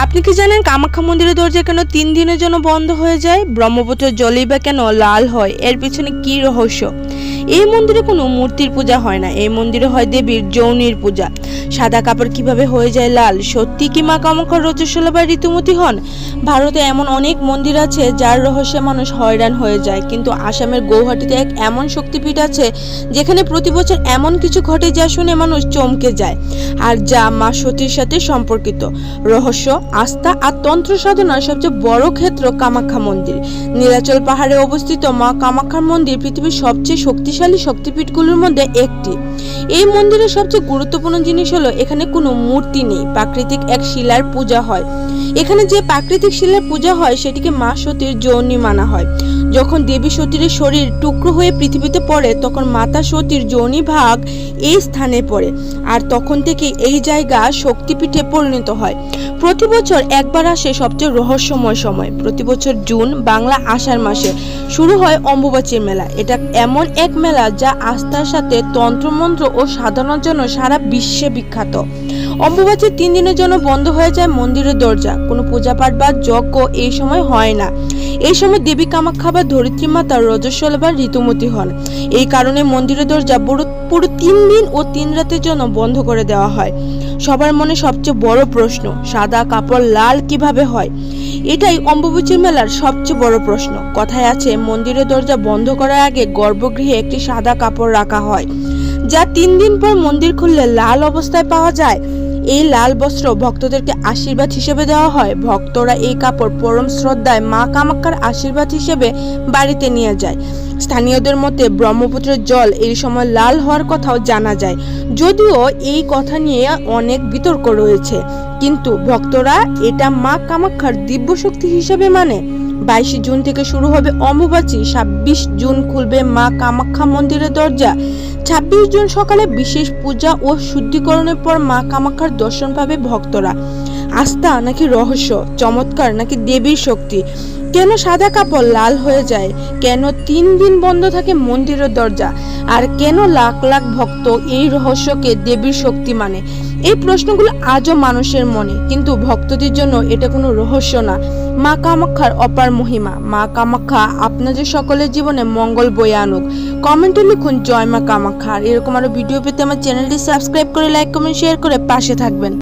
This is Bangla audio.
আপনি কি জানেন কামাখ্যা মন্দিরের দরজা কেন 3 দিনের জন্য বন্ধ হয়ে যায়? ব্রহ্মপুত্রের জলই বা কেন লাল হয়? এর পিছনে কি রহস্য? এই মন্দিরে কোনো মূর্তির পূজা হয় না, এই মন্দিরে হয় দেবীর যৌনির পূজা। সাদা কাপড় কিভাবে হয়ে যায় লাল? সত্যি কি মা কামাখ্যার রজস্বলা বা ঋতুমতী হন? ভারতে এমন অনেক মন্দির আছে যার রহস্যে মানুষ হয়রান হয়ে যায়, কিন্তু আসামের গৌহাটিতে এক এমন শক্তিপীঠ আছে যেখানে প্রতি বছর এমন কিছু ঘটে যা শুনে মানুষ চমকে যায়, আর যা মা সতীর সাথে সম্পর্কিত। রহস্য, আস্থা আর তন্ত্র সাধনার সবচেয়ে বড় ক্ষেত্র কামাখ্যা মন্দির। নীলাচল পাহাড়ে অবস্থিত মা কামাখ্যার মন্দির পৃথিবীর সবচেয়ে শক্তিশালী শক্তিপীঠগুলোর মধ্যে একটি। এই মন্দিরের সবচেয়ে গুরুত্বপূর্ণ জিনিস হলো এখানে কোনো মূর্তি নেই, প্রাকৃতিক এক শিলার পূজা হয়। এখানে যে প্রাকৃতিক শিলার পূজা হয় সেটিকে মা সতীর যৌনি মানা হয়। যখন দেবী সতীর শরীর টুকরো হয়ে পৃথিবীতে পড়ে তখন মাতা সতীর যৌনি ভাগ এই স্থানে পড়ে, আর তখন থেকে এই জায়গা শক্তিপীঠে পরিণত হয়। প্রতি বছর একবার আসে সবচেয়ে রহস্যময় সময়। প্রতি বছর জুন বাংলা আষাঢ় মাসে শুরু হয় অম্বুবাচীর মেলা। এটা এমন এক মেলা যা আস্থার সাথে তন্ত্রমন্ত্র ও সাধনার জন্য সারা বিশ্বে বিখ্যাত। অম্বুবাচীর 3 দিনের জন্য বন্ধ হয়ে যায় মন্দিরের দরজা। কোনো পূজাপাঠ বা যজ্ঞ এই সময় হয় না। এই সময় দেবী কামাখ্যা বা ধরিত্রী মাতা রজস্বলা বা ঋতুমতী হন। এই কারণে মন্দিরের দরজা পুরো 3 দিন ও 3 রাতের জন্য বন্ধ করে দেওয়া হয়। সবার মনে সবচেয়ে বড় প্রশ্ন, সাদা কাপড় লাল কিভাবে হয়? এটাই অম্বুবাচীর মেলার সবচেয়ে বড় প্রশ্ন। কথায় আছে মন্দিরের দরজা বন্ধ করার আগে গর্ভগৃহে একটি সাদা কাপড় রাখা হয়, যা 3 দিন পর মন্দির খুললে লাল অবস্থায় পাওয়া যায়। এই লাল বস্ত্র ভক্তদেরকে আশীর্বাদ হিসেবে দেওয়া হয়। ভক্তরা এই কাপড় পরম শ্রদ্ধায় মা কামাখ্যার আশীর্বাদ হিসেবে বাড়িতে নিয়ে যায়। স্থানীয়দের মতে ব্রহ্মপুত্রের জল এই সময় লাল হওয়ার কথাও জানা যায়, যদিও এই কথা নিয়ে অনেক বিতর্ক রয়েছে, কিন্তু ভক্তরা এটা মা কামাখ্যার দিব্য শক্তি হিসেবে মানে। 22 জুন থেকে শুরু হবে অম্বুবাচী, 26 জুন খুলবে মা কামাখ্যা মন্দিরের দরজা। 26 জুন সকালে বিশেষ পূজা ও শুদ্ধিকরণের পর মা কামাখ্যার দর্শন পাবে ভক্তরা। আস্থা নাকি রহস্য? চমৎকার নাকি দেবীর শক্তি? কেন সাদা কাপড় লাল হয়ে যায়? কেন 3 দিন বন্ধ থাকে মন্দিরের দরজা? আর কেন লাখ লাখ ভক্ত এই রহস্যকে দেবীর শক্তি মানে? এই প্রশ্নগুলো আজও মানুষের মনে, কিন্তু ভক্তদের জন্য এটা কোনো রহস্য না। মা কামাখ্যার অপার মহিমা। মা কামাখ্যা আপনাদের সকলের জীবনে মঙ্গল বয়ে আনুক। কমেন্টে লিখুন জয় মা কামাখ্যা। আর এরকম আরো ভিডিও পেতে আমার চ্যানেলটি সাবস্ক্রাইব করে লাইক কমেন্ট শেয়ার করে পাশে থাকবেন।